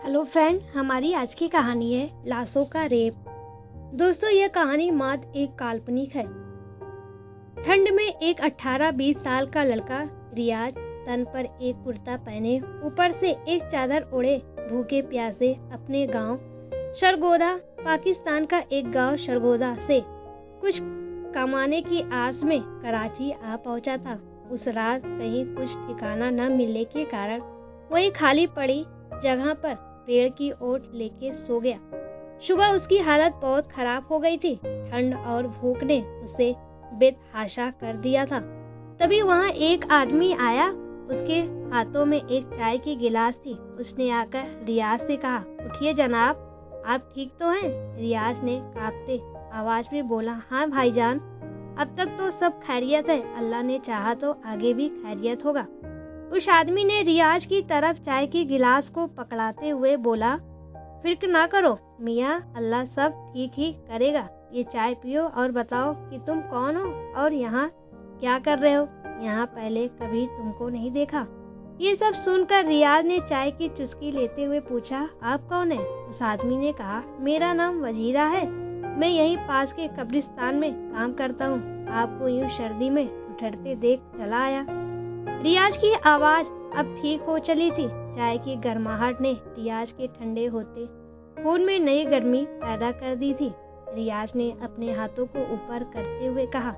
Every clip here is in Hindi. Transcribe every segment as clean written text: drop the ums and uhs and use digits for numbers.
हेलो फ्रेंड, हमारी आज की कहानी है लाशों का रेप। दोस्तों, यह कहानी मात्र एक काल्पनिक है। ठंड में एक 18-20 साल का लड़का रियाज तन पर एक कुर्ता पहने ऊपर से एक चादर ओढ़े भूखे प्यासे अपने गांव सरगोदा, पाकिस्तान का एक गांव सरगोदा से कुछ कमाने की आस में कराची आ पहुंचा था। उस रात कहीं कुछ ठिकाना न मिलने के कारण वही खाली पड़ी जगह पर पेड़ की ओट लेके सो गया। सुबह उसकी हालत बहुत खराब हो गई थी। ठंड और भूख ने उसे बेतहाशा कर दिया था। तभी वहाँ एक आदमी आया। उसके हाथों में एक चाय की गिलास थी। उसने आकर रियाज से कहा, उठिए जनाब, आप ठीक तो हैं? रियाज ने कांपते आवाज में बोला, हाँ भाईजान, अब तक तो सब खैरियत है। अल्लाह ने चाहा तो आगे भी खैरियत होगा। उस आदमी ने रियाज की तरफ चाय की गिलास को पकड़ाते हुए बोला, फिक्र ना करो मियाँ, अल्लाह सब ठीक ही करेगा। ये चाय पियो और बताओ कि तुम कौन हो और यहाँ क्या कर रहे हो? यहाँ पहले कभी तुमको नहीं देखा। ये सब सुनकर रियाज ने चाय की चुस्की लेते हुए पूछा, आप कौन है? उस आदमी ने कहा, मेरा नाम वजीरा है, मैं यहीं पास के कब्रिस्तान में काम करता हूँ। आपको यूँ सर्दी में ठिठुरते देख चला आया। रियाज की आवाज अब ठीक हो चली थी। चाय की गर्माहट ने रियाज के ठंडे होते खून में नई गर्मी पैदा कर दी थी। रियाज ने अपने हाथों को ऊपर करते हुए कहा,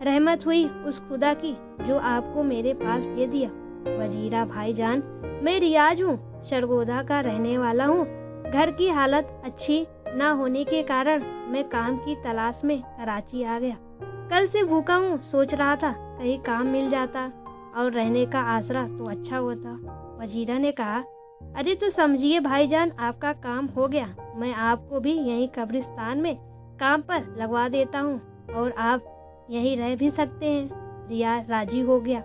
रहमत हुई उस खुदा की जो आपको मेरे पास भेज दिया। वजीरा भाईजान, मैं रियाज हूँ, सरगोदा का रहने वाला हूँ। घर की हालत अच्छी न होने के कारण मैं काम की तलाश में कराची आ गया। कल से भूखा हूँ, सोच रहा था कहीं काम मिल जाता और रहने का आसरा तो अच्छा होता। वजीरा ने कहा, अरे तो समझिए भाईजान, आपका काम हो गया। मैं आपको भी यहीं कब्रिस्तान में काम पर लगवा देता हूँ और आप यहीं रह भी सकते हैं। रियाज राजी हो गया।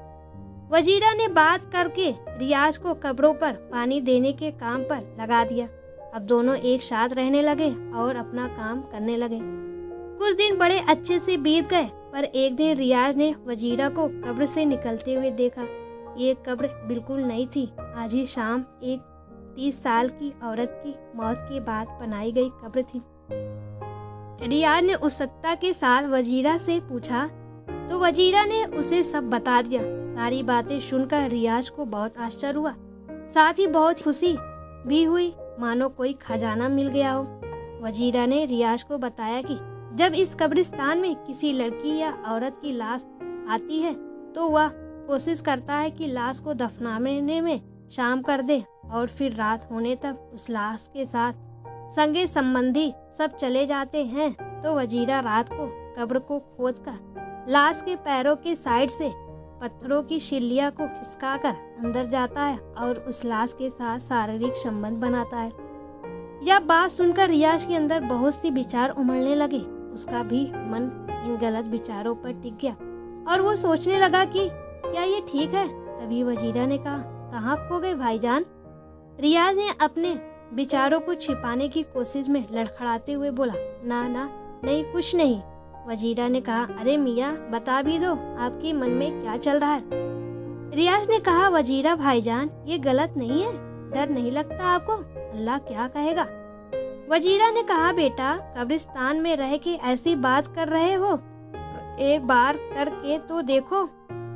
वजीरा ने बात करके रियाज को कब्रों पर पानी देने के काम पर लगा दिया। अब दोनों एक साथ रहने लगे और अपना काम करने लगे। कुछ दिन बड़े अच्छे से बीत गए, पर एक दिन रियाज ने वजीरा को कब्र से निकलते हुए देखा। ये कब्र बिल्कुल नई थी। आज ही शाम एक 30 साल की औरत की मौत के बाद बनाई गई कब्र थी। रियाज ने उत्सुकता के साथ वजीरा से पूछा तो वजीरा ने उसे सब बता दिया। सारी बातें सुनकर रियाज को बहुत आश्चर्य हुआ, साथ ही बहुत खुशी भी हुई, मानो कोई खजाना मिल गया हो। वजीरा ने रियाज को बताया कि जब इस कब्रिस्तान में किसी लड़की या औरत की लाश आती है तो वह कोशिश करता है कि लाश को दफनाने में शाम कर दे और फिर रात होने तक उस लाश के साथ संगे संबंधी सब चले जाते हैं। तो वजीरा रात को कब्र को खोदकर लाश के पैरों के साइड से पत्थरों की शिल्लिया को खिसकाकर अंदर जाता है और उस लाश के साथ शारीरिक संबंध बनाता है। यह बात सुनकर रियाज के अंदर बहुत सी विचार उमड़ने लगे। उसका भी मन इन गलत विचारों पर टिक गया और वो सोचने लगा कि क्या ये ठीक है। तभी वजीरा ने कहा, कहाँ खो गए भाईजान? रियाज ने अपने विचारों को छिपाने की कोशिश में लड़खड़ाते हुए बोला, ना ना, नहीं कुछ नहीं। वजीरा ने कहा, अरे मियाँ, बता भी दो आपके मन में क्या चल रहा है। रियाज ने कहा, वजीरा भाईजान, ये गलत नहीं है, डर नहीं लगता आपको? अल्लाह क्या कहेगा? वजीरा ने कहा, बेटा, कब्रिस्तान में रह के ऐसी बात कर रहे हो, एक बार करके तो देखो।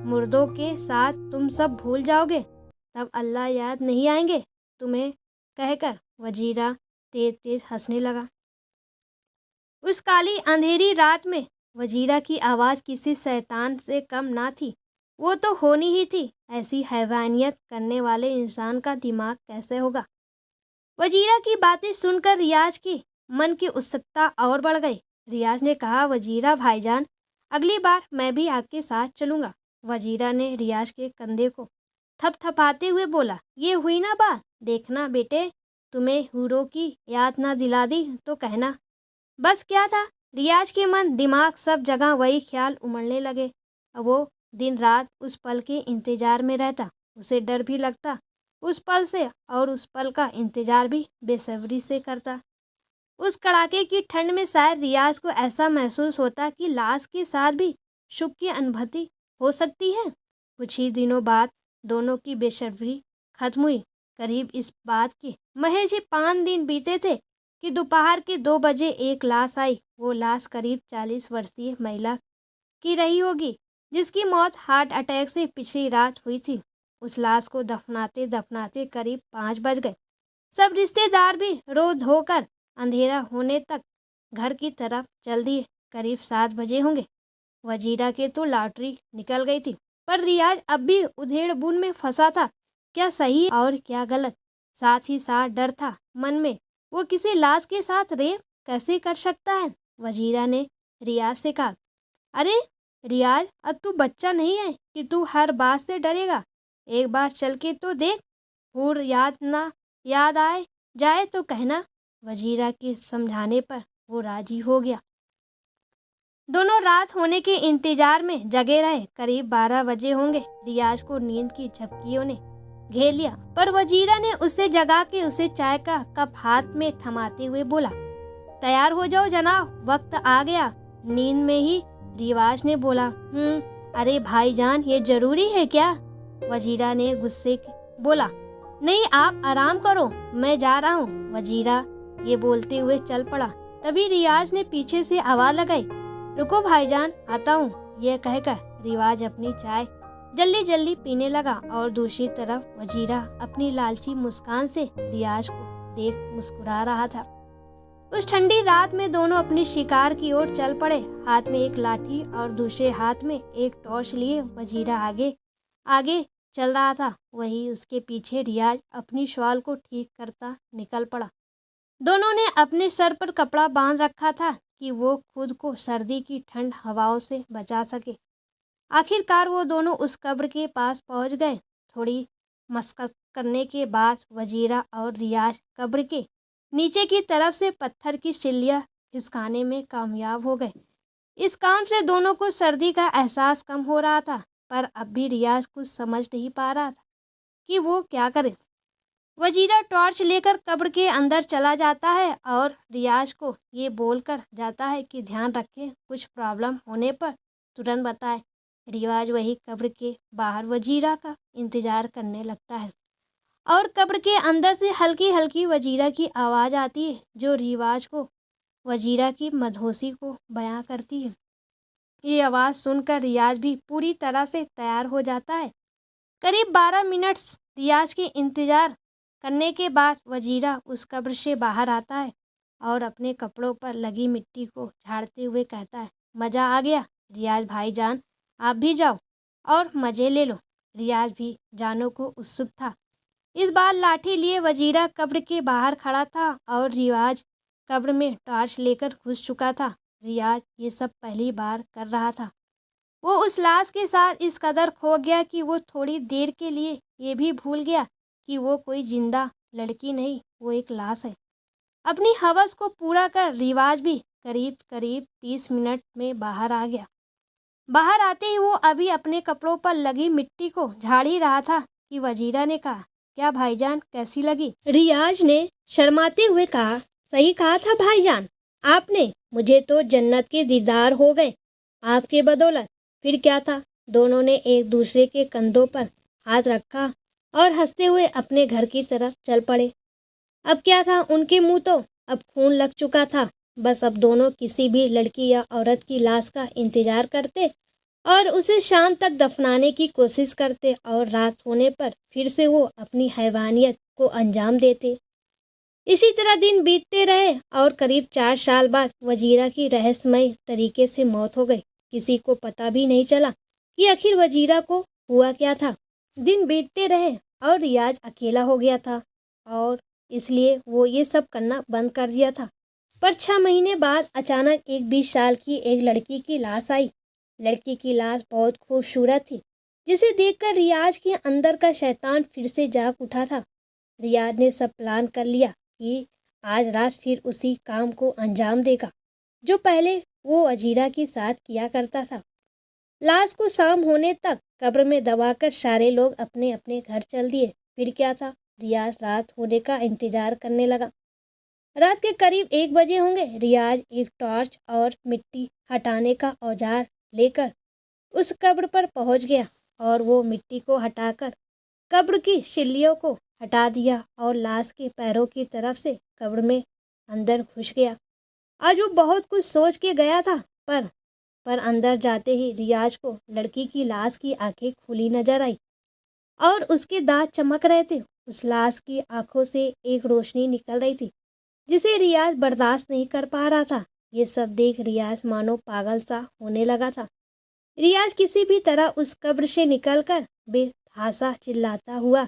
मुर्दों के साथ तुम सब भूल जाओगे, तब अल्लाह याद नहीं आएंगे तुम्हें, कहकर वजीरा तेज तेज हंसने लगा। उस काली अंधेरी रात में वजीरा की आवाज़ किसी शैतान से कम ना थी। वो तो होनी ही थी। ऐसी हैवानियत करने वाले इंसान का दिमाग कैसे होगा? वजीरा की बातें सुनकर रियाज की मन की उत्सुकता और बढ़ गई। रियाज ने कहा, वजीरा भाईजान, अगली बार मैं भी आपके साथ चलूँगा। वजीरा ने रियाज के कंधे को थपथपाते हुए बोला, ये हुई ना बात, देखना बेटे, तुम्हें हूरों की याद ना दिला दी तो कहना। बस क्या था, रियाज के मन दिमाग सब जगह वही ख्याल उमड़ने लगे। अब वो दिन रात उस पल के इंतजार में रहता। उसे डर भी लगता उस पल से और उस पल का इंतजार भी बेसब्री से करता। उस कड़ाके की ठंड में शायद रियाज को ऐसा महसूस होता कि लाश के साथ भी सुख की अनुभूति हो सकती है। कुछ ही दिनों बाद दोनों की बेसब्री खत्म हुई। करीब इस बात के महज ही 5 दिन बीते थे कि दोपहर के 2 बजे एक लाश आई। वो लाश करीब 40 वर्षीय महिला की रही होगी, जिसकी मौत हार्ट अटैक से पिछली रात हुई थी। उस लाश को दफनाते दफनाते करीब 5 बज गए। सब रिश्तेदार भी रो धोकर अंधेरा होने तक घर की तरफ चल दिए। करीब 7 बजे होंगे। वजीरा के तो लॉटरी निकल गई थी, पर रियाज अब भी उधेड़ बुन में फंसा था। क्या सही और क्या गलत, साथ ही साथ डर था मन में। वो किसी लाश के साथ रेप कैसे कर सकता है? वजीरा ने रियाज से कहा, अरे रियाज, अब तू बच्चा नहीं है कि तू हर बात से डरेगा। एक बार चल के तो देख, और याद आए जाए तो कहना। वजीरा के समझाने पर वो राजी हो गया। दोनों रात होने के इंतजार में जगे रहे। करीब 12 बजे होंगे। रियाज को नींद की झपकियों ने घेर लिया, पर वजीरा ने उसे जगा के उसे चाय का कप हाथ में थमाते हुए बोला, तैयार हो जाओ जनाब, वक्त आ गया। नींद में ही रिवाज ने बोला, अरे भाईजान, ये जरूरी है क्या? वजीरा ने गुस्से बोला, नहीं आप आराम करो, मैं जा रहा हूँ। वजीरा ये बोलते हुए चल पड़ा। तभी रियाज ने पीछे से आवाज लगाई, रुको भाईजान, आता हूँ। यह कहकर रिवाज अपनी चाय जल्दी जल्दी पीने लगा और दूसरी तरफ वजीरा अपनी लालची मुस्कान से रियाज को देख मुस्कुरा रहा था। उस ठंडी रात में दोनों अपनी शिकार की ओर चल पड़े। हाथ में एक लाठी और दूसरे हाथ में एक टॉर्च लिए वजीरा आगे आगे चल रहा था, वही उसके पीछे रियाज अपनी शॉल को ठीक करता निकल पड़ा। दोनों ने अपने सर पर कपड़ा बांध रखा था कि वो खुद को सर्दी की ठंड हवाओं से बचा सके। आखिरकार वो दोनों उस कब्र के पास पहुंच गए। थोड़ी मशक्कत करने के बाद वजीरा और रियाज कब्र के नीचे की तरफ से पत्थर की सिल्लियाँ खिसकाने में कामयाब हो गए। इस काम से दोनों को सर्दी का एहसास कम हो रहा था, पर अब भी रियाज कुछ समझ नहीं पा रहा था कि वो क्या करे। वजीरा टॉर्च लेकर कब्र के अंदर चला जाता है और रियाज को ये बोलकर जाता है कि ध्यान रखें, कुछ प्रॉब्लम होने पर तुरंत बताए। रियाज वही कब्र के बाहर वजीरा का इंतजार करने लगता है और कब्र के अंदर से हल्की हल्की वजीरा की आवाज़ आती है, जो रिवाज को वजीरा की मदहोशी को बयां करती है। ये आवाज़ सुनकर रियाज भी पूरी तरह से तैयार हो जाता है। करीब 12 मिनट रियाज के इंतजार करने के बाद वजीरा उस कब्र से बाहर आता है और अपने कपड़ों पर लगी मिट्टी को झाड़ते हुए कहता है, मज़ा आ गया रियाज भाईजान, आप भी जाओ और मज़े ले लो। रियाज भी जानो को उत्सुक था। इस बार लाठी लिए वजीरा कब्र के बाहर खड़ा था और रियाज कब्र में टॉर्च लेकर घुस चुका था। रियाज ये सब पहली बार कर रहा था। वो उस लाश के साथ इस कदर खो गया कि वो थोड़ी देर के लिए ये भी भूल गया कि वो कोई जिंदा लड़की नहीं, वो एक लाश है। अपनी हवस को पूरा कर रिवाज भी करीब करीब 30 मिनट में बाहर आ गया। बाहर आते ही वो अभी अपने कपड़ों पर लगी मिट्टी को झाड़ ही रहा था कि वजीरा ने कहा, क्या भाईजान कैसी लगी? रियाज ने शर्माते हुए कहा, सही कहा था भाईजान आपने, मुझे तो जन्नत के दीदार हो गए आपके बदौलत। फिर क्या था? दोनों ने एक दूसरे के कंधों पर हाथ रखा और हंसते हुए अपने घर की तरफ चल पड़े। अब क्या था, उनके मुंह तो अब खून लग चुका था। बस अब दोनों किसी भी लड़की या औरत की लाश का इंतजार करते और उसे शाम तक दफनाने की कोशिश करते और रात होने पर फिर से वो अपनी हैवानियत को अंजाम देते। इसी तरह दिन बीतते रहे और करीब 4 साल बाद वजीरा की रहस्यमय तरीके से मौत हो गई। किसी को पता भी नहीं चला कि आखिर वजीरा को हुआ क्या था। दिन बीतते रहे और रियाज अकेला हो गया था और इसलिए वो ये सब करना बंद कर दिया था। पर 6 महीने बाद अचानक एक 20 साल की एक लड़की की लाश आई। लड़की की लाश बहुत खूबसूरत थी, जिसे देखकर रियाज के अंदर का शैतान फिर से जाग उठा था। रियाज ने सब प्लान कर लिया कि आज रात फिर उसी काम को अंजाम देगा जो पहले वो वजीरा के साथ किया करता था। लाश को शाम होने तक कब्र में दबाकर सारे लोग अपने अपने घर चल दिए। फिर क्या था, रियाज रात होने का इंतजार करने लगा। रात के करीब 1 बजे होंगे। रियाज एक टॉर्च और मिट्टी हटाने का औजार लेकर उस कब्र पर पहुंच गया और वो मिट्टी को हटाकर कब्र की सिल्लियों को हटा दिया और लाश के पैरों की तरफ से कब्र में अंदर घुस गया। आज वो बहुत कुछ सोच के गया था, पर अंदर जाते ही रियाज को लड़की की लाश की आंखें खुली नजर आई और उसके दांत चमक रहे थे। उस लाश की आंखों से एक रोशनी निकल रही थी जिसे रियाज बर्दाश्त नहीं कर पा रहा था। ये सब देख रियाज मानो पागल सा होने लगा था। रियाज किसी भी तरह उस कब्र से निकलकर बेतहाशा चिल्लाता हुआ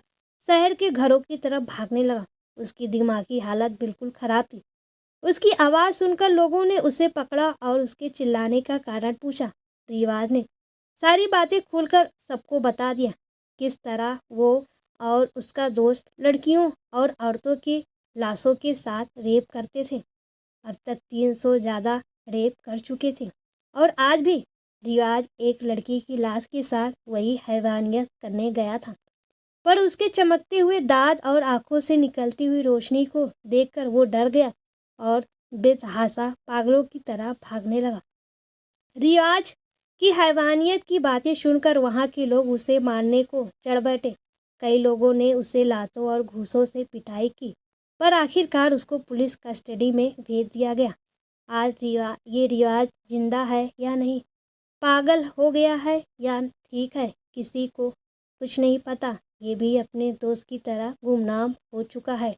शहर के घरों की तरफ भागने लगा। उसकी दिमागी हालत बिल्कुल खराब थी। उसकी आवाज़ सुनकर लोगों ने उसे पकड़ा और उसके चिल्लाने का कारण पूछा। रियाज ने सारी बातें खुलकर सबको बता दिया, किस तरह वो और उसका दोस्त लड़कियों और औरतों की लाशों के साथ रेप करते थे। अब तक 300 ज़्यादा रेप कर चुके थे और आज भी रियाज एक लड़की की लाश के साथ वही हैवानियत करने गया था। पर उसके चमकते हुए दांत और आंखों से निकलती हुई रोशनी को देखकर वो डर गया और बेतहाशा पागलों की तरह भागने लगा। रियाज की हैवानियत की बातें सुनकर वहाँ के लोग उसे मारने को चढ़ बैठे। कई लोगों ने उसे लातों और घूंसों से पिटाई की, पर आखिरकार उसको पुलिस कस्टडी में भेज दिया गया। आज ये रियाज जिंदा है या नहीं, पागल हो गया है या ठीक है, किसी को कुछ नहीं पता। ये भी अपने दोस्त की तरह गुमनाम हो चुका है।